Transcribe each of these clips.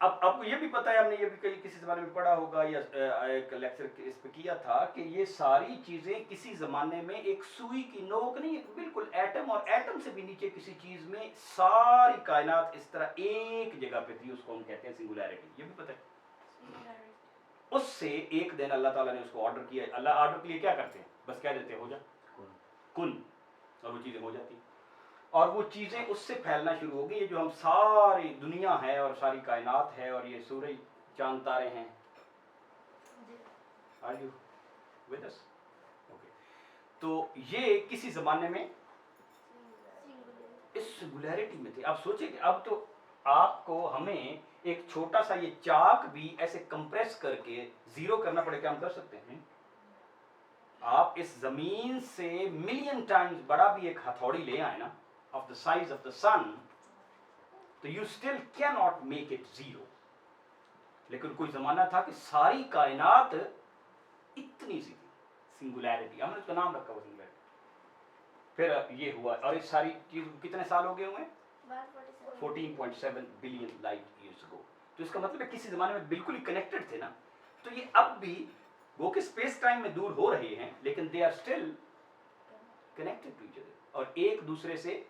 اب آپ کو یہ بھی پتا ہے, ہم نے یہ بھی کہیں کسی زمانے میں پڑھا ہوگا یا ایک لیکچر اس پہ کیا تھا کہ یہ ساری چیزیں کسی زمانے میں ایک سوئی کی نوک نہیں, بالکل ایٹم, اور ایٹم سے بھی نیچے کسی چیز میں ساری کائنات اس طرح ایک جگہ پہ تھی, اس کو ہم کہتے ہیں سنگولیرٹی. یہ بھی پتہ ہے. اس سے ایک دن اللہ تعالیٰ نے اس کو آرڈر کیا. اللہ آرڈر کے لیے کیا کرتے ہیں, بس کہہ دیتے ہیں ہو جا کن, اور وہ چیزیں ہو جاتی ہیں. اور وہ چیزیں اس سے پھیلنا شروع ہو گئی. یہ جو ہم ساری دنیا ہے اور ساری کائنات ہے اور یہ سورج چاند تارے ہیں, are you with us? Okay. تو یہ کسی زمانے میں اس سنگولیرٹی میں تھے. آپ سوچیں کہ اب تو آپ کو ہمیں ایک چھوٹا سا یہ چاک بھی ایسے کمپریس کر کے زیرو کرنا پڑے, کیا ہم کر سکتے ہیں؟ آپ اس زمین سے ملین ٹائمز بڑا بھی ایک ہتھوڑی لے آئے نا, of the size of the sun, تو you still cannot make it zero. لیکن کوئی زمانہ تھا کہ ساری کائنات اتنی سی تھی, سنگولیرٹی, ہم نے اس کا نام رکھا وہ سنگولیرٹی. پھر یہ ہوا, اور اس ساری چیز کتنے سال ہو گئے ہوئے؟ 14.7 بلین لائٹ ایئرس اگو. تو اس کا مطلب ہے کسی زمانے میں بالکل ہی کنیکٹڈ تھے نا. تو یہ اب بھی وہ کہ اسپیس ٹائم میں دور ہو رہے ہیں, لیکن they are still connected to each other, اور ایک دوسرے سے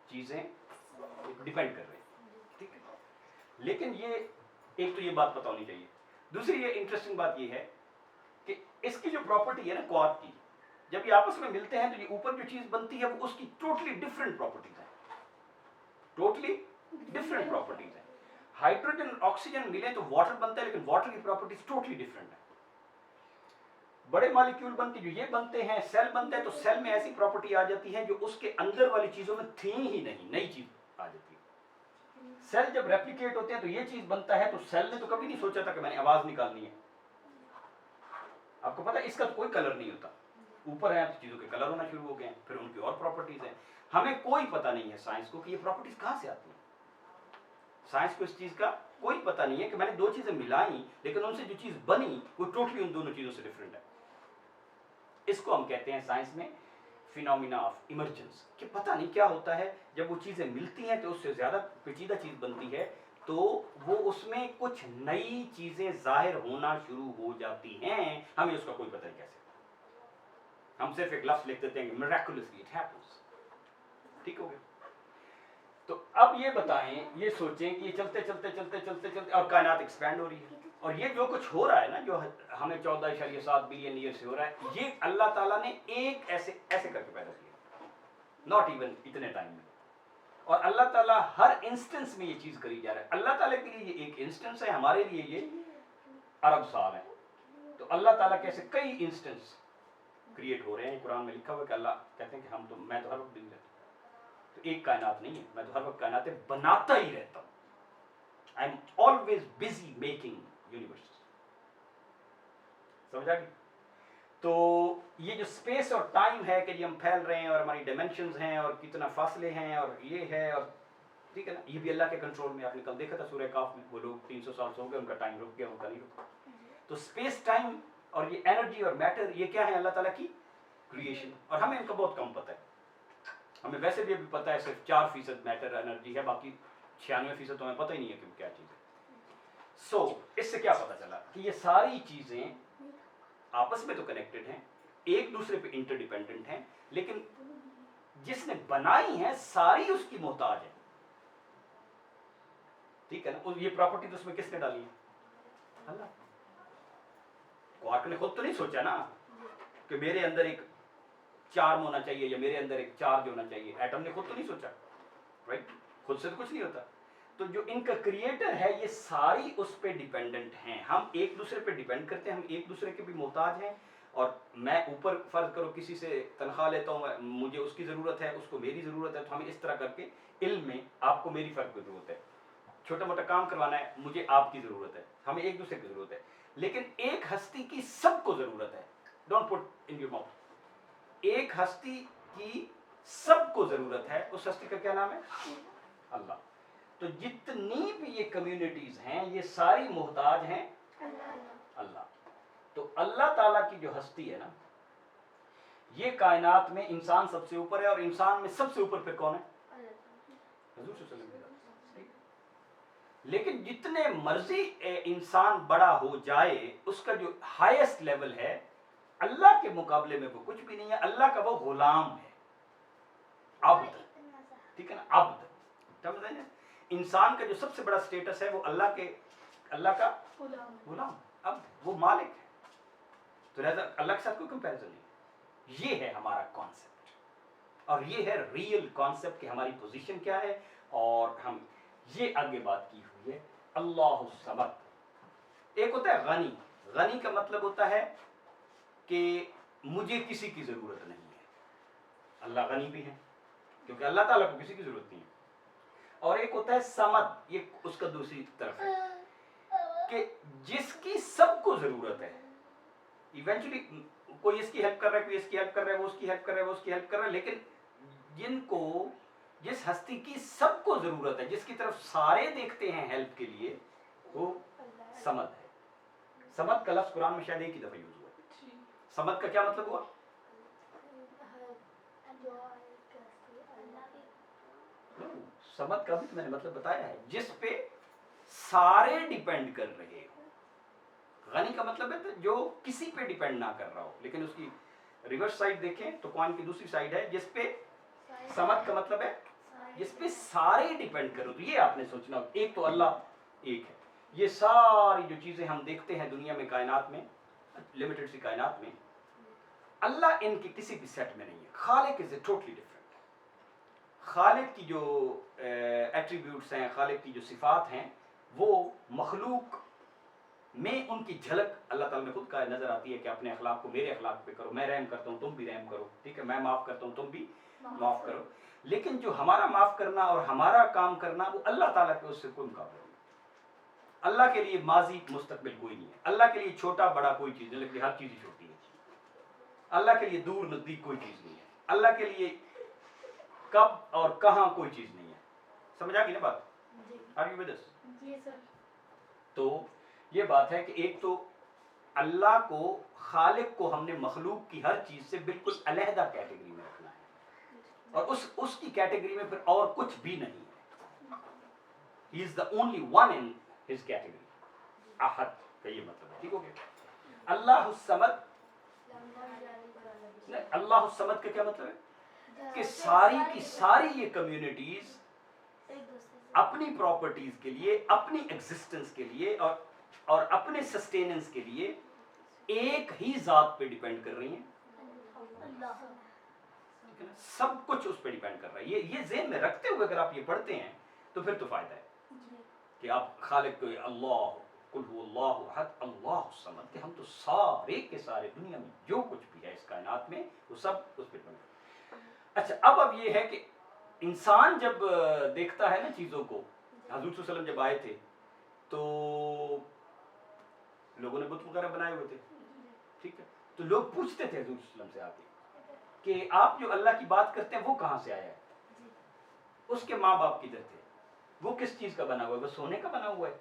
چیزیں ڈیپینڈ کر رہے ہیں. ٹھیک ہے. لیکن یہ ایک تو یہ بات پتہ ہونی چاہیے. دوسری یہ انٹرسٹنگ بات یہ ہے کہ اس کی جو پراپرٹی ہے نا کوارک کی, جب یہ آپس میں ملتے ہیں تو یہ اوپر جو چیز بنتی ہے وہ اس کی ٹوٹلی ڈفرینٹ پراپرٹیز ہیں, ٹوٹلی ڈفرینٹ پراپرٹیز ہیں. ہائیڈروجن اور آکسیجن ملے تو واٹر بنتا ہے, لیکن واٹر کی پراپرٹیز ٹوٹلی ڈفرینٹ ہیں. بڑے مالیکیول بنتے جو یہ بنتے ہیں, سیل بنتے ہیں, تو سیل میں ایسی پراپرٹی آ جاتی ہے جو اس کے اندر والی چیزوں میں تھی ہی نہیں, نئی چیز آ جاتی ہے. سیل جب ریپلیکیٹ ہوتے ہیں تو یہ چیز بنتا ہے, تو سیل نے تو کبھی نہیں سوچا تھا کہ میں نے آواز نکالنی ہے. آپ کو پتا ہے اس کا تو کوئی کلر نہیں ہوتا, اوپر ہے تو چیزوں کے کلر ہونا شروع ہو گئے ہیں, پھر ان کی اور پراپرٹیز ہیں. ہمیں کوئی پتہ نہیں ہے سائنس کو کہ یہ پراپرٹیز کہاں سے آتی ہیں. سائنس کو اس چیز کا کوئی پتہ نہیں ہے کہ میں نے دو چیزیں ملائیں, لیکن ان سے جو چیز بنی وہ ٹوٹلی ان دونوں چیزوں سے ڈفرینٹ ہے. اس کو ہم کہتے ہیں سائنس میں فینومینا آف ایمرجنس, کہ پتہ نہیں کیا ہوتا ہے جب وہ چیزیں ملتی ہیں تو اس سے زیادہ پیچیدہ چیز بنتی ہے, تو وہ اس میں کچھ نئی چیزیں ظاہر ہونا شروع ہو جاتی ہیں. ہمیں اس کا کوئی پتہ نہیں کیسے, ہم صرف ایک لفظ لکھ دیتے ہیں کہ miraculously it happens. ٹھیک ہو گیا. تو اب یہ بتائیں, یہ سوچیں کہ یہ چلتے چلتے چلتے چلتے چلتے اور کائنات ایکسپینڈ ہو رہی ہے, اور یہ جو کچھ ہو رہا ہے نا, جو ہمیں 14.7 بلین ایئر سے ہو رہا ہے, یہ اللہ تعالیٰ نے ایک ایسے کر کے پیدا کیا, ناٹ ایون اتنے ٹائم میں. اور اللہ تعالیٰ ہر انسٹنس میں یہ چیز کری جا رہا ہے. اللہ تعالیٰ کے لیے یہ ایک انسٹنس ہے, ہمارے لیے یہ ارب سال ہے. تو اللہ تعالیٰ کیسے کئی انسٹنس کریٹ ہو رہے ہیں. قرآن میں لکھا ہوا ہے کہ اللہ کہتے ہیں کہ میں تو ہر وقت بزی رہتا ہوں. تو ایک کائنات نہیں ہے, میں تو ہر وقت کائناتیں بناتا ہی رہتا ہوں. I am always busy making universe. سمجھا گی؟ تو یہ جو اسپیس اور ٹائم ہے کہ ہم پھیل رہے ہیں اور ہماری ڈائمینشنز ہیں اور کتنا فاصلے ہیں اور یہ ہے, اور ٹھیک ہے نا, یہ بھی اللہ کے کنٹرول میں. آپ نے کل دیکھا تھا سورہ کاف میں, وہ لوگ 300 سال سے ہو گئے, ان کا ٹائم رک گیا, ان کا نہیں رکا. تو اسپیس ٹائم اور یہ انرجی اور میٹر, یہ کیا ہے؟ اللہ تعالیٰ کی کریشن. اور ہمیں ان کا بہت کم پتہ ہے. ہمیں ویسے بھی ابھی پتہ ہے صرف 4% میٹر انرجی ہے, باقی 96% تو ہمیں پتہ ہی نہیں ہے کہ کیا چیز ہے. سو اس سے کیا پتہ چلا کہ یہ ساری چیزیں آپس میں تو کنیکٹڈ ہیں, ایک دوسرے پہ انٹر ڈیپینڈنٹ ہیں, لیکن جس نے بنائی ہیں ساری اس کی محتاج ہے. ٹھیک ہے نا. یہ پراپرٹی تو اس میں کس نے ڈالی ہے؟ اللہ. کوارک نے خود تو نہیں سوچا نا کہ میرے اندر ایک چارم ہونا چاہیے یا میرے اندر ایک چارج ہونا چاہیے. ایٹم نے خود تو نہیں سوچا, رائٹ؟ خود سے تو کچھ نہیں ہوتا. تو جو ان کا کریٹر ہے یہ ساری اس پہ ڈیپینڈنٹ ہیں. ہم ایک دوسرے پہ ڈیپینڈ کرتے ہیں, ہم ایک دوسرے کے بھی محتاج ہیں. اور میں اوپر فرض کرو کسی سے تنخواہ لیتا ہوں, مجھے اس کی ضرورت ہے, اس کو میری ضرورت ہے, تو ہمیں اس طرح کر کے علم میں آپ کو میری فرق کی ضرورت ہے, چھوٹا موٹا کام کروانا ہے, مجھے آپ کی ضرورت ہے, ہمیں ایک دوسرے کی ضرورت ہے. لیکن ایک ہستی کی سب کو ضرورت ہے. Don't put in your mouth. ایک ہستی کی سب کو ضرورت ہے, اس ہستی کا کیا نام ہے؟ اللہ. تو جتنی بھی یہ کمیونٹیز ہیں یہ ساری محتاج ہیں اللہ. تو اللہ تعالیٰ کی جو ہستی ہے نا, یہ کائنات میں انسان سب سے اوپر ہے, اور انسان میں سب سے اوپر پھر کون ہے؟ حضور صلی اللہ علیہ وسلم کی ذات۔ لیکن جتنے مرضی انسان بڑا ہو جائے اس کا جو ہائیسٹ لیول ہے اللہ کے مقابلے میں وہ کچھ بھی نہیں ہے، اللہ کا وہ غلام ہے، عبد، ٹھیک ہے نا، عبد، سمجھ نا؟ انسان کا جو سب سے بڑا سٹیٹس ہے وہ اللہ کا غلام، عبد، وہ مالک ہے، تو لہذا اللہ کے ساتھ کوئی کمپیریزن نہیں۔ یہ ہے ہمارا کانسیپٹ، اور یہ ہے ریئل کانسیپٹ کہ ہماری پوزیشن کیا ہے، اور ہم یہ آگے بات کی ہوئی ہے۔ اللہ الصمد، ایک ہوتا ہے غنی، غنی کا مطلب ہوتا ہے کہ مجھے کسی کی ضرورت نہیں ہے، اللہ غنی بھی ہے کیونکہ اللہ تعالیٰ کو کسی کی ضرورت نہیں ہے۔ اور ایک ہوتا ہے سمد، یہ اس کا دوسری طرف ہے کہ جس کی سب کو ضرورت ہے، ایونچولی کوئی اس کی ہیلپ کر رہا ہے، کوئی اس کی ہیلپ کر رہا ہے، وہ اس کی ہیلپ کر رہا ہے، وہ اس کی ہیلپ کر رہا ہے، لیکن جس ہستی کی سب کو ضرورت ہے، جس کی طرف سارے دیکھتے ہیں ہیلپ کے لیے، وہ سمد ہے۔ سمد کا لفظ قرآن میں شاید ایک ہی دفعہ یوز ہوا ہے۔ سمد کا کیا مطلب ہوا؟ سمد کا بھی تو میں نے مطلب بتایا ہے، جس پہ سارے ڈیپینڈ کر رہے ہو۔ غنی کا مطلب ہے جو کسی پہ ڈیپینڈ نہ کر رہا ہو، لیکن اس کی ریورس سائڈ دیکھیں تو کوائن کی دوسری سائڈ ہے جس پہ سمد کا مطلب ہے جس پہ سارے ڈیپینڈ کرو۔ تو یہ آپ نے سوچنا ہو، ایک تو اللہ ایک ہے، یہ ساری جو چیزیں ہم دیکھتے ہیں دنیا میں، کائنات میں، لمیٹڈ سی کائنات میں، اللہ ان کے کسی بھی سیٹ میں نہیں ہے۔ خالق از اے ٹوٹلی ڈفرنٹ۔ خالق کی جو ایٹریبیوٹس ہیں، خالق کی جو صفات ہیں، وہ مخلوق میں ان کی جھلک اللہ تعالیٰ نے خود کا نظر آتی ہے کہ اپنے اخلاق کو میرے اخلاق پہ کرو، میں رحم کرتا ہوں تم بھی رحم کرو، ٹھیک ہے، میں معاف کرتا ہوں تم بھی معاف کرو۔ لیکن جو ہمارا معاف کرنا اور ہمارا کام کرنا، وہ اللہ تعالیٰ کے اس سے کوئی مقابلہ نہیں۔ اللہ کے لیے ماضی مستقبل کوئی نہیں ہے، اللہ کے لیے چھوٹا بڑا کوئی چیز نہیں، لیکن ہر چیز ہی چھوٹی ہے۔ اللہ کے لیے دور نزدیک کوئی چیز نہیں ہے، اللہ کے لیے کب اور کہاں کوئی چیز نہیں ہے۔ سمجھ آ گئی نا بات؟ Are you with us? جی سر۔ تو یہ بات ہے کہ ایک تو اللہ کو، خالق کو ہم نے مخلوق کی ہر چیز سے بالکل علیحدہ کیٹیگری میں رکھنا ہے، اور اس کی کیٹیگری میں پھر اور کچھ بھی نہیں ہے۔ He is the only one in his category, Ahad کا یہ مطلب ہے، ٹھیک ہو گیا؟ اللہ الصمد، اللہ الصمد کا کیا مطلب ہے کہ ساری کی ساری یہ کمیونٹیز اپنی پراپرٹیز کے لیے، اپنی ایگزسٹنس کے لیے اور اپنے سسٹیننس کے لیے ایک ہی ذات پہ ڈیپینڈ کر رہی ہیں۔ سب کچھ اس پہ ڈیپینڈ کر رہا ہے۔ یہ ذہن میں رکھتے ہوئے اگر آپ یہ پڑھتے ہیں تو پھر تو فائدہ ہے کہ آپ خالق کو اللہ، قل هو اللہ احد اللہ الصمد، کہ ہم تو سارے کے سارے دنیا میں جو کچھ بھی ہے اس کائنات میں وہ سب اس پہ ڈیپینڈ کرتے ہیں۔ اچھا، اب یہ ہے کہ انسان جب دیکھتا ہے نا چیزوں کو، حضور صلی اللہ علیہ وسلم جب آئے تھے تو لوگوں نے بت وغیرہ بنائے ہوئے تھے، ٹھیک ہے، تو لوگ پوچھتے تھے حضور صلی اللہ علیہ وسلم سے آ کے کہ آپ جو اللہ کی بات کرتے ہیں وہ کہاں سے آیا ہے؟ اس کے ماں باپ کدھر تھے؟ وہ کس چیز کا بنا ہوا ہے؟ وہ سونے کا بنا ہوا ہے؟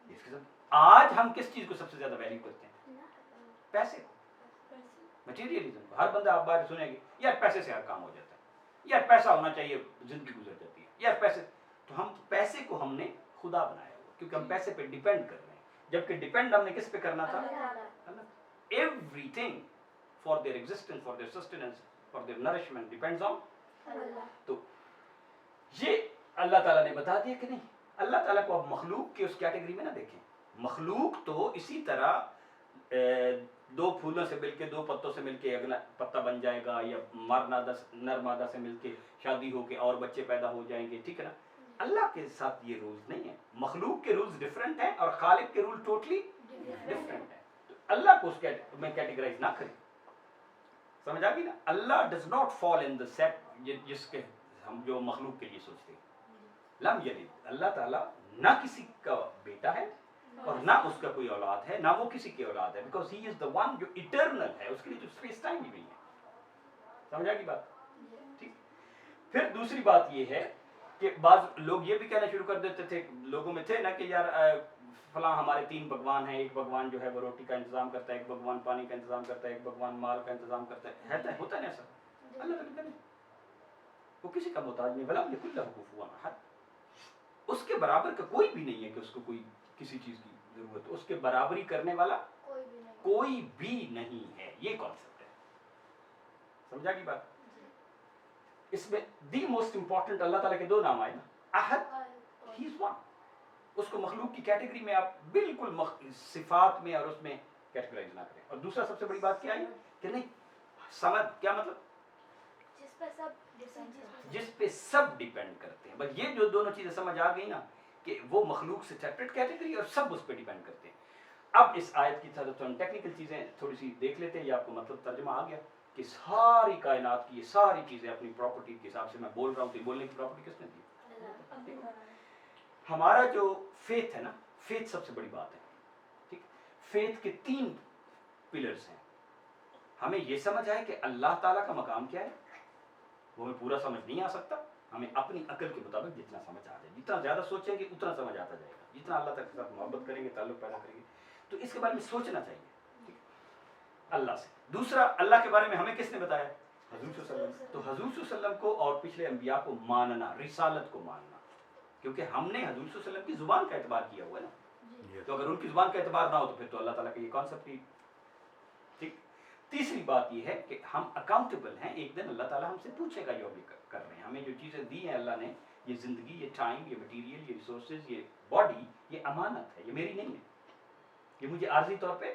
اس کے ساتھ آج ہم کس چیز کو سب سے زیادہ ویلیو کرتے ہیں؟ پیسے کو، مٹیریلزم کو۔ ہر بندہ آپ بات سنیں گے، یار پیسے سے ہر کام ہو جاتا ہے، یار پیسہ ہونا چاہیے زندگی گزر جاتی ہے، یار پیسے۔ تو پیسے کو ہم نے خدا بنایا ہوا کیونکہ ہم پیسے پہ ڈیپینڈ کر رہے ہیں، جبکہ ڈیپینڈ ہم نے کس پہ کرنا تھا؟ Everything for their existence, for their sustenance, for their nourishment depends on Allah. تو یہ اللہ تعالیٰ نے بتا دیا کہ نہیں، اللہ تعالیٰ کو اب مخلوق کی اس کیٹیگری میں نہ دیکھیں۔ مخلوق تو اسی طرح دو پھولوں سے مل کے، دو پتوں سے مل کے اگلا پتا بن جائے گا، یا نر مادہ سے مل کے شادی ہو کے اور بچے پیدا ہو جائیں گے، ٹھیک ہے نا۔ اللہ کے ساتھ یہ رولز نہیں ہیں، مخلوق کے رولز ڈفرینٹ ہیں اور خالق کے رول ٹوٹلی ڈفرینٹ ہیں۔ تو اللہ کو اس میں کیٹیگرائز نہ کریں، سمجھ آ گئی نا؟ Allah does not fall in the set جس کے ہم جو مخلوق کے لیے سوچتے ہیں۔ لم یلد، اللہ تعالیٰ نہ کسی کا بیٹا ہے اور نہ اس کا کوئی اولاد ہے، نہ وہ کسی کی اولاد ہے، because he is the one جو اٹرنل ہے، اس کے لیے تو اسپیس ٹائم ہی نہیں ہے۔ سمجھ آ گئی بات؟ ٹھیک۔ پھر دوسری بات یہ ہے کہ بعض لوگ یہ بھی کہنا شروع کر دیتے تھے، لوگوں میں تھے نا کہ یار فلاں ہمارے تین بھگوان ہیں، ایک بھگوان جو ہے وہ روٹی کا انتظام کرتا ہے، ایک بھگوان پانی کا انتظام کرتا ہے، ایک بھگوان مال کا انتظام کرتا ہے، ہوتا ہے نا ایسا؟ اللہ تعالیٰ وہ کسی کا محتاج نہیں، ولم یکن لہ کفوا احد، اس کے برابر کا کوئی بھی نہیں ہے کہ اس کو کوئی کسی چیز کی ضرورت ہو، اس کے برابری کرنے والا کوئی بھی نہیں ہے. یہ کانسیپٹ ہے، سمجھا کی بات؟ اس میں دی موسٹ امپورٹنٹ اللہ تعالیٰ کے دو نام آئے نا، احد، ہی از ون. اس کو مخلوق کی کیٹیگری میں آپ بالکل صفات میں اور اس میں کیٹیگرائز نہ کریں. اور دوسرا سب سے بڑی بات کیا ہے کہ نہیں سمجھ، کیا مطلب؟ جس پہ سب ڈیپینڈ کرتے ہیں. بس یہ جو دونوں چیزیں سمجھ آ گئی نا کہ وہ مخلوق سے سیپریٹ کیٹیگری اور سب اس پہ ڈیپینڈ کرتے ہیں. اب اس آیت کی ٹیکنیکل چیزیں تھوڑی سی دیکھ لیتے ہیں. یہ آپ کو مطلب ترجمہ آ گیا کہ ساری کائنات کی یہ ساری چیزیں اپنی پراپرٹی کے حساب سے میں بول رہا ہوں. تو بولنے کی پراپرٹی کس نے دی؟ ہمارا جو فیتھ ہے نا، فیتھ سب سے بڑی بات ہے. ٹھیک، فیتھ کے 3 پلرز ہیں. ہمیں یہ سمجھ آئے کہ اللہ تعالیٰ کا مقام کیا ہے، وہ ہمیں پورا سمجھ نہیں آ سکتا. ہمیں اپنی عقل کے مطابق جتنا سمجھ آ جائے، جتنا زیادہ سوچیں گے اتنا سمجھ آتا جائے گا. جتنا اللہ تک کے ساتھ محبت کریں گے، تعلق پیدا کریں گے، تو اس کے بارے میں سوچنا چاہیے اللہ سے. دوسرا، اللہ کے بارے میں ہمیں کس نے بتایا؟ حضور صلی اللہ علیہ وسلم. تو حضور صلی اللہ علیہ وسلم کو اور پچھلے انبیاء کو ماننا، رسالت کو ماننا، کیونکہ ہم نے حضور صلی اللہ علیہ وسلم کی زبان کا اعتبار کیا ہوا ہے نا. تو اگر ان کی زبان کا اعتبار نہ ہو تو پھر تو اللہ تعالیٰ کا یہ کانسیپٹ ہی. ٹھیک. تیسری بات یہ ہے کہ ہم اکاؤنٹیبل ہیں. ایک دن اللہ تعالیٰ ہم سے پوچھے گا جو بھی کر رہے ہیں. ہمیں جو چیزیں دی ہیں اللہ نے، یہ زندگی، یہ ٹائم، یہ مٹیریل، یہ ریسورسز، یہ باڈی، یہ امانت ہے، یہ میری نہیں ہے. یہ مجھے عارضی طور پہ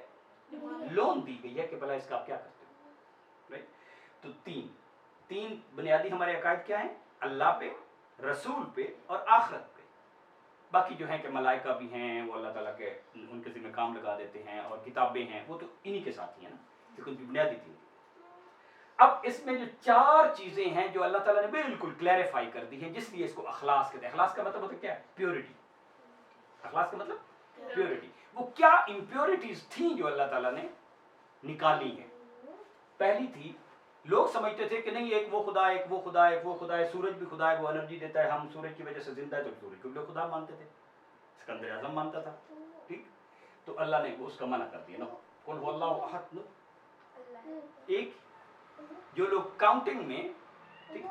لون دی گئی ہے کہ بھلا اس کا آپ کیا کرتے ہو. رائٹ. تو تین بنیادی ہمارے عقائد کیا ہیں؟ اللہ پہ، رسول پہ اور آخرت پہ. باقی جو ہیں کہ ملائکہ بھی ہیں، وہ اللہ تعالیٰ کے ان کے ذمہ کام لگا دیتے ہیں، اور کتابیں ہیں، وہ تو انہی کے ساتھ ہی ہیں نا، کیونکہ ان کی بنیادی تھی. اب اس میں جو 4 چیزیں ہیں جو اللہ تعالیٰ نے بالکل کلیریفائی کر دی ہیں، جس لیے اس کو اخلاص کہتے ہیں. اخلاص کا مطلب ہوتا ہے کیا ہے؟ پیورٹی. اخلاص کا مطلب پیورٹی. وہ کیا امپیورٹیز تھیں جو اللہ تعالیٰ نے نکالی ہیں؟ پہلی تھی، لوگ سمجھتے تھے کہ نہیں ایک وہ خدا، ایک وہ خدا، ایک وہ خدا ہے، سورج بھی خدا ہے، وہ انرجی دیتا ہے، ہم سورج کی وجہ سے زندہ ہے، تو سورج کو لوگ خدا مانتے تھے. سکندر اعظم مانتا تھا. ٹھیک. تو اللہ نے اس کا منع کر دیا نا، قل هو اللہ احد. ایک جو لوگ کاؤنٹنگ میں، ٹھیک،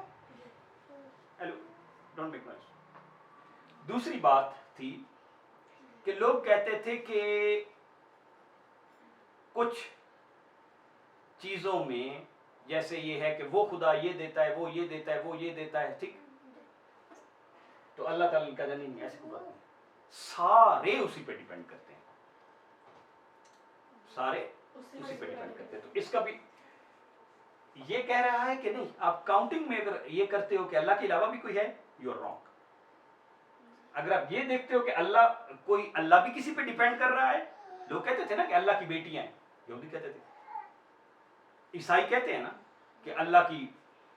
ہیلو ڈونٹ میک نوائز. دوسری بات تھی کہ لوگ کہتے تھے کہ کچھ چیزوں میں جیسے یہ ہے کہ وہ خدا یہ دیتا ہے، وہ یہ دیتا ہے، وہ یہ دیتا ہے. ٹھیک. تو اللہ تعالیٰ نے کہا نہیں، ایسی کوئی بات نہیں، سارے اسی پہ ڈیپینڈ کرتے ہیں، سارے اسی پہ ڈیپینڈ کرتے ہیں. تو اس کا بھی یہ کہہ رہا ہے کہ نہیں، آپ کاؤنٹنگ میں اگر یہ کرتے ہو کہ اللہ کے علاوہ بھی کوئی ہے، یو آر رانگ. اگر آپ یہ دیکھتے ہو کہ اللہ بھی کسی پہ ڈیپینڈ کر رہا ہے. لوگ کہتے تھے نا کہ اللہ کی بیٹیاں ہیں، یہودی کہتے تھے، عیسائی کہتے ہیں نا کہ اللہ کی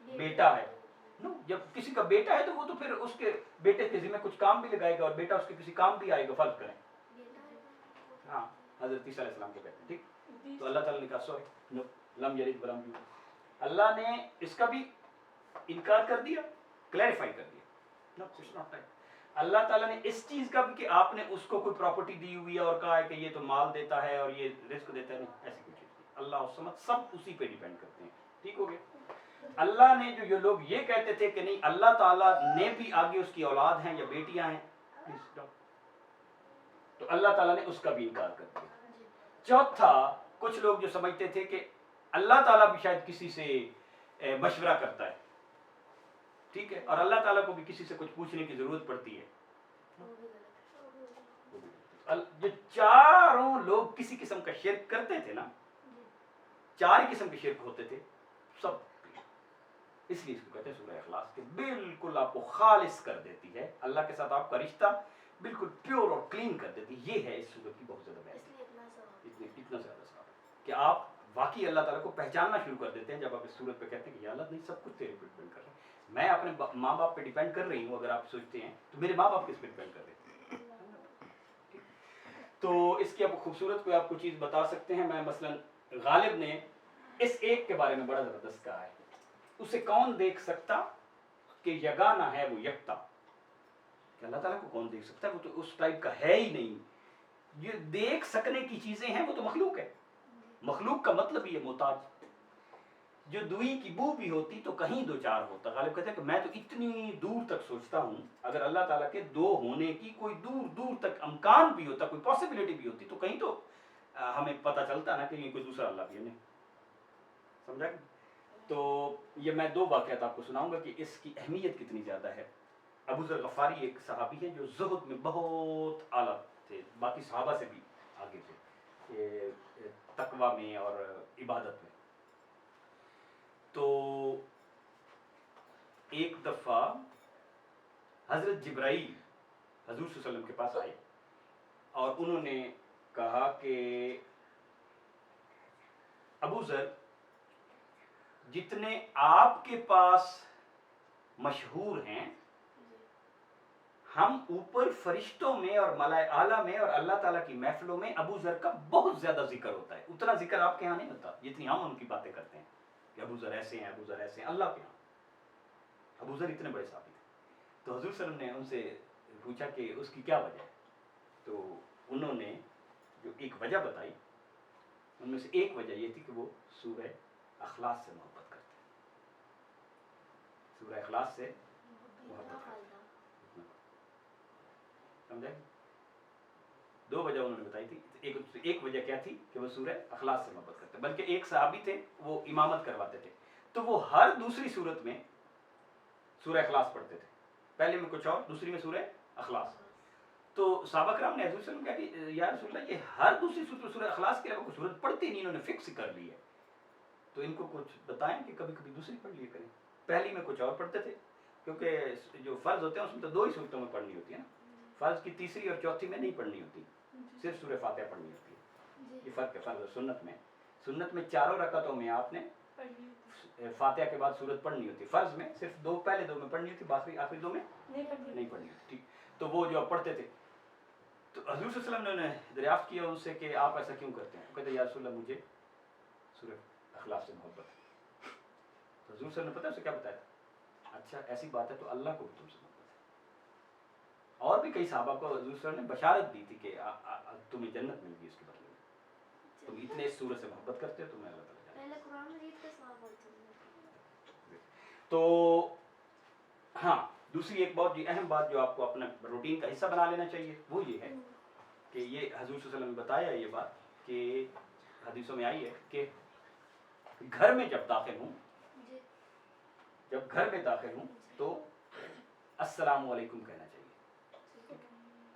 بیٹا ہے. جب کسی کا بیٹا ہے تو وہ تو پھر اس کے بیٹے کے ذمہ کچھ کام بھی لگائے گا، اور بیٹا اس کے کسی کام بھی آئے گا. فرض کریں ہاں حضرت عیسیٰ علیہ السلام کو کہتے ہیں. ٹھیک. تو اللہ تعالیٰ نے کہا سوری، لم یلد ولم یولد. اللہ نے اس کا بھی انکار کر دیا، کلیریفائی کر دیا. اللہ تعالیٰ نے اس چیز کا بھی کہ آپ نے اس کو کوئی پراپرٹی دی ہوئی ہے اور کہا ہے کہ یہ تو مال دیتا ہے اور یہ رزق دیتا ہے، نہیں، ایسی کوئی چیز نہیں. اللہ اور سمجھ سب اسی پہ ڈیپینڈ کرتے ہیں. ٹھیک ہو گیا. اللہ نے جو لوگ یہ کہتے تھے کہ نہیں اللہ تعالیٰ نے بھی آگے اس کی اولاد ہیں یا بیٹیاں ہیں، تو اللہ تعالیٰ نے اس کا بھی انکار کر دیا. چوتھا، کچھ لوگ جو سمجھتے تھے کہ اللہ تعالیٰ بھی شاید کسی سے مشورہ کرتا ہے. ٹھیک ہے. اور اللہ تعالیٰ کو بھی کسی سے کچھ پوچھنے کی ضرورت پڑتی ہے. جو چاروں لوگ کسی قسم کا شرک کرتے تھے نا، 4 ہی قسم کے شرک ہوتے تھے سب. اس لیے اس کو کہتے ہیں سورہ اخلاص، کہ بالکل آپ کو خالص کر دیتی ہے، اللہ کے ساتھ آپ کا رشتہ بالکل پیور اور کلین کر دیتی. یہ ہے اس سورت کی بہت زیادہ بحث، اتنا زیادہ صاحب کہ آپ واقعی اللہ تعالیٰ کو پہچاننا شروع کر دیتے ہیں جب آپ اس صورت پہ کہتے ہیں کہ یا اللہ نہیں سب کچھ تیرے پہ ڈیپینڈ کر رہا ہے. میں اپنے ماں باپ پہ ڈیپینڈ کر رہی ہوں. اگر آپ سوچتے ہیں تو میرے ماں باپ کس پہ ڈیپینڈ کر رہے ہیں. تو اس کی آپ خوبصورت کوئی آپ کو چیز بتا سکتے ہیں. میں مثلا غالب نے اس ایک کے بارے میں بڑا زبردست کہا ہے، اسے کون دیکھ سکتا کہ یگانہ ہے وہ یکتا. کہ اللہ تعالیٰ کو کون دیکھ سکتا ہے، وہ تو اس ٹائپ کا ہے ہی نہیں. یہ دیکھ سکنے کی چیزیں ہیں وہ تو مخلوق ہے. مخلوق کا مطلب یہ محتاج. جو دوئی کی بو بھی ہوتی تو کہیں دو چار ہوتا. غالب کہتے ہیں کہ میں تو اتنی دور تک سوچتا ہوں اگر اللہ تعالیٰ کے دو ہونے کی کوئی دور دور تک امکان بھی ہوتا, کوئی پاسبلٹی بھی ہوتی, تو کہیں تو ہمیں پتہ چلتا نا کہ یہ کوئی دوسرا اللہ بھی ہے. نہیں سمجھا. تو یہ میں دو واقعات آپ کو سناؤں گا کہ اس کی اہمیت کتنی زیادہ ہے. ابو ذر غفاری ایک صحابی ہے جو زہد میں بہت اعلیٰ تھے, باقی صحابہ سے بھی آگے تھے تقویٰ میں اور عبادت میں. تو ایک دفعہ حضرت جبرائیل حضور صلی اللہ علیہ وسلم کے پاس آئے اور انہوں نے کہا کہ ابو ذر, جتنے آپ کے پاس مشہور ہیں, ہم اوپر فرشتوں میں اور ملائکہ اعلیٰ میں اور اللہ تعالیٰ کی محفلوں میں ابو ذر کا بہت زیادہ ذکر ہوتا ہے. اتنا ذکر آپ کے یہاں نہیں ہوتا جتنی ہم ان کی باتیں کرتے ہیں کہ ابو ذر ایسے ہیں, ابو ذر ایسے ہیں. اللہ کے یہاں ابو ذر اتنے بڑے صحابی تھے. تو حضور صلی اللہ علیہ وسلم نے ان سے پوچھا کہ اس کی کیا وجہ ہے. تو انہوں نے جو ایک وجہ بتائی, ان میں سے ایک وجہ یہ تھی کہ وہ سورہ اخلاص سے محبت کرتے ہیں. سورہ اخلاص سے محبت کرتے ہیں. سمجھا. دو وجہ انہوں نے بتائی تھی. ایک وجہ کیا تھی کہ وہ سورہ اخلاص سے محبت کرتے ہیں. بلکہ ایک صحابی تھے وہ امامت کرواتے تھے, تو وہ ہر دوسری صورت میں سورہ اخلاص پڑھتے تھے. پہلے میں کچھ اور, دوسری میں سورہ اخلاص. تو صحابہ کرام نے حضور صلی اللہ علیہ وسلم کہا کہ یا رسول اللہ, یہ ہر دوسری صورت میں سورہ اخلاص کے علاوہ کوئی صورت پڑھتی نہیں, انہوں نے فکس کر لی ہے. تو ان کو کچھ بتائیں کہ کبھی کبھی دوسری پڑھ لیا کریں. پہلی میں کچھ اور پڑھتے تھے, کیونکہ جو فرض ہوتے ہیں اس میں تو دو ہی صورتوں میں پڑھنی ہوتی ہے نا. فرض کی تیسری اور چوتھی میں نہیں پڑھنی ہوتی, صرف سورہ فاتحہ پڑھنی ہوتی ہے. یہ فرق ہے فرض اور سنت میں. سنت میں چاروں رکعتوں میں آپ نے فاتحہ کے بعد سورت پڑھنی ہوتی ہے. فرض میں صرف دو, پہلے دو میں پڑھنی ہوتی, باقی آخری دو میں نہیں پڑھنی ہوتی. ٹھیک. تو وہ جو پڑھتے تھے, تو حضور صلی اللہ علیہ وسلم نے دریافت کیا ان سے کہ آپ ایسا کیوں کرتے ہیں. وہ کہتے ہیں یا رسول اللہ مجھے سورہ اخلاص سے محبت ہے. تو حضور صلی اللہ علیہ وسلم نے پتہ اسے کیا بتایا, اچھا ایسی بات ہے تو اللہ کو بھی تم سے محبت ہے. اور بھی کئی صحابہ کو حضور صلی اللہ علیہ وسلم نے بشارت دی تھی کہ تمہیں جنت مل گی اس کے بدلے میں, تم اتنے اس سورت سے محبت کرتے ہو, تمہیں اللہ تعالیٰ تو. ہاں, دوسری ایک بہت اہم بات جو آپ کو اپنا روٹین کا حصہ بنا لینا چاہیے وہ یہ ہے کہ یہ حضور صلی اللہ علیہ وسلم نے بتایا یہ بات کہ حدیثوں میں آئی ہے کہ گھر میں جب داخل ہوں تو السلام علیکم کہنا چاہیے.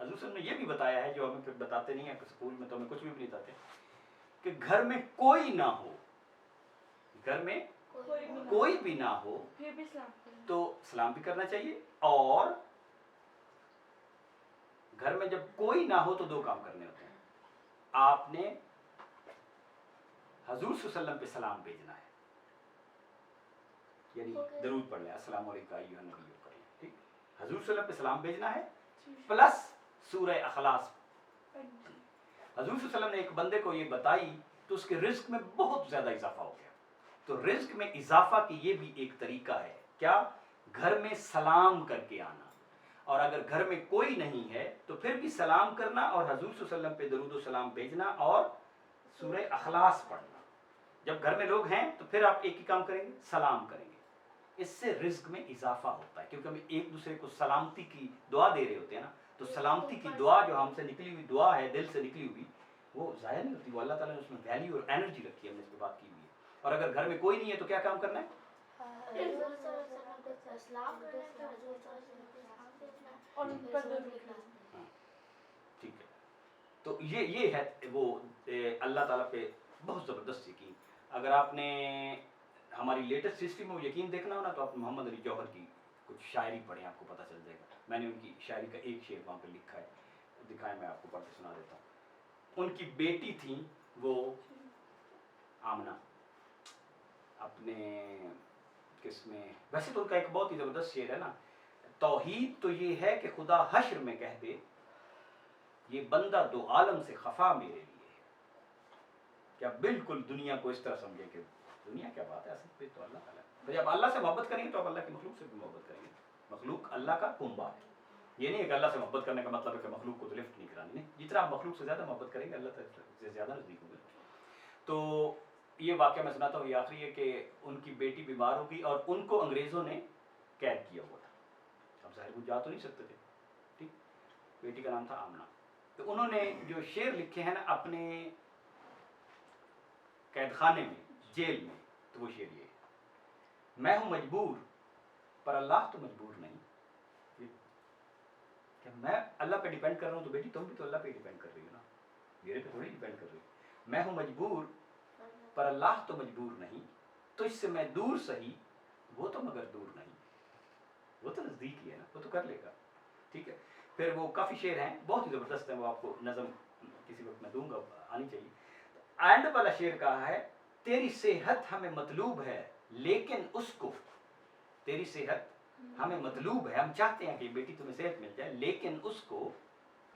حضور صلی اللہ علیہ وسلم نے یہ بھی بتایا ہے جو ہمیں پھر بتاتے نہیں ہیں کہ اسکول میں تو ہمیں کچھ بھی نہیں بتاتے, کہ گھر میں کوئی نہ ہو, گھر میں کوئی بھی نہ ہو تو سلام بھی کرنا چاہیے. اور گھر میں جب کوئی نہ ہو تو دو کام کرنے ہوتے ہیں. آپ نے حضور صلی اللہ علیہ وسلم پہ سلام بھیجنا ہے, یعنی درود پڑھ لیں, السلام علیکم ایھا النبی کر لیں. ٹھیک, حضور صلی اللہ علیہ وسلم پہ سلام بھیجنا ہے پلس سورہ اخلاص. حضور صلی اللہ علیہ وسلم نے ایک بندے کو یہ بتائی تو اس کے رزق میں بہت زیادہ اضافہ ہو گیا. تو رزق میں اضافہ کی یہ بھی ایک طریقہ ہے, کیا, گھر میں سلام کر کے آنا. اور اگر گھر میں کوئی نہیں ہے تو پھر بھی سلام کرنا اور حضور صلی اللہ علیہ وسلم پہ درود و سلام بھیجنا اور سورہ اخلاص پڑھنا. جب گھر میں لوگ ہیں تو پھر آپ ایک ہی کام کریں گے, سلام کریں گے. اس سے رزق میں اضافہ ہوتا ہے, کیونکہ ہم ایک دوسرے کو سلامتی کی دعا دے رہے ہوتے ہیں نا. تو سلامتی کی دعا جو ہم سے نکلی ہوئی دعا ہے, دل سے نکلی ہوئی, وہ ضائع نہیں ہوتی. وہ اللہ تعالیٰ نے اس میں ویلیو اور انرجی رکھی ہے, ہم نے اس پہ بات کی ہوئی ہے. اور اگر گھر میں کوئی نہیں ہے تو کیا کام کرنا ہے, ٹھیک ہے. تو یہ ہے وہ اللہ تعالیٰ پہ بہت زبردست یقین. اگر آپ نے ہماری لیٹسٹ ہسٹری میں وہ یقین دیکھنا ہو نا تو آپ محمد علی جوہر کی کچھ شاعری پڑھیں, آپ کو پتہ چل جائے گا. میں نے ان کی شاعری کا ایک شعر وہاں پہ لکھا ہے, دکھائیں, میں آپ کو پڑھ کے سنا دیتا ہوں. ان کی بیٹی تھیں وہ آمنہ, اپنے کس میں, ویسے تو ان کا ایک بہت ہی زبردست شعر ہے نا, توحید تو یہ ہے کہ خدا حشر میں کہہ دے یہ بندہ دو عالم سے خفا میرے لیے ہے. کیا بالکل دنیا کو اس طرح سمجھے کہ دنیا کیا بات ہے, اصل پہ تو اللہ تعالیٰ. جب اللہ سے محبت کریں گے تو آپ اللہ کی مخلوق سے بھی محبت کریں گے. مخلوق اللہ کا کنبہ ہے. یہ نہیں ہے کہ اللہ سے محبت کرنے کا مطلب ہے کہ مخلوق کو تو لفٹ نہیں کرانی. نہیں, جتنا آپ مخلوق سے زیادہ محبت کریں گے اللہ سے زیادہ نزدیک ہوں گے. تو یہ واقعہ میں سناتا ہوں، یہ آخری ہے کہ ان کی بیٹی بیمار ہو گئی اور ان کو انگریزوں نے قید کیا ہوا تھا، اب ظاہر وہ جا تو نہیں سکتے تھے، ٹھیک، بیٹی کا نام تھا آمنہ. تو انہوں نے جو شعر لکھے ہیں نا اپنے قید خانے میں، جیل میں، تو وہ شعر یہ ہے: میں ہوں مجبور پر اللہ تو مجبور نہیں. کہ میں اللہ پہ ڈیپینڈ کر رہا ہوں، تو بیٹی تم بھی تو اللہ پہ ڈیپینڈ کر رہی ہو نا، میرے پہ تھوڑی ڈیپینڈ کر رہی ہو. میں ہوں مجبور پر اللہ تو مجبور نہیں، تجھ سے میں دور سہی وہ تو مگر دور نہیں. وہ تو نزدیک ہی ہے نا، وہ تو کر لے گا. ٹھیک ہے. پھر وہ کافی شعر ہیں بہت ہی زبردست ہیں، وہ آپ کو نظم کسی وقت میں دوں گا، آنی چاہیے. اینڈ والا شعر کہا ہے: تیری صحت ہمیں مطلوب ہے لیکن اس کو، تیری صحت ہمیں مطلوب ہے، ہم چاہتے ہیں کہ بیٹی تمہیں صحت مل جائے، لیکن اس کو،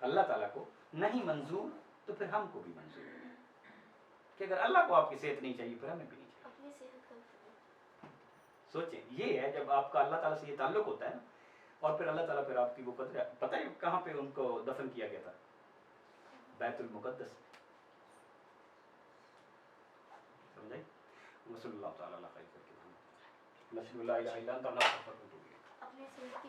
اللہ تعالیٰ کو نہیں منظور، تو پھر ہم کو بھی منظور ہے. کہ اگر اللہ کو آپ کی صحت نہیں چاہیے پھر ہمیں بھی نہیں چاہیے. اپنی صحت کا سوچیں، یہ ہے جب آپ کا اللہ تعالیٰ سے یہ تعلق ہوتا ہے نا، اور پھر اللہ تعالیٰ پھر آپ کی وہ قدر ہے. پتہ ہے کہاں پہ ان کو دفن کیا گیا تھا؟ بیت المقدس. سمجھائی؟ وصلی اللہ تعالیٰ علیہ خیر. نشهد ان لا اله الا انت نستغفرك ونتوب الیک. اپنی صحت کی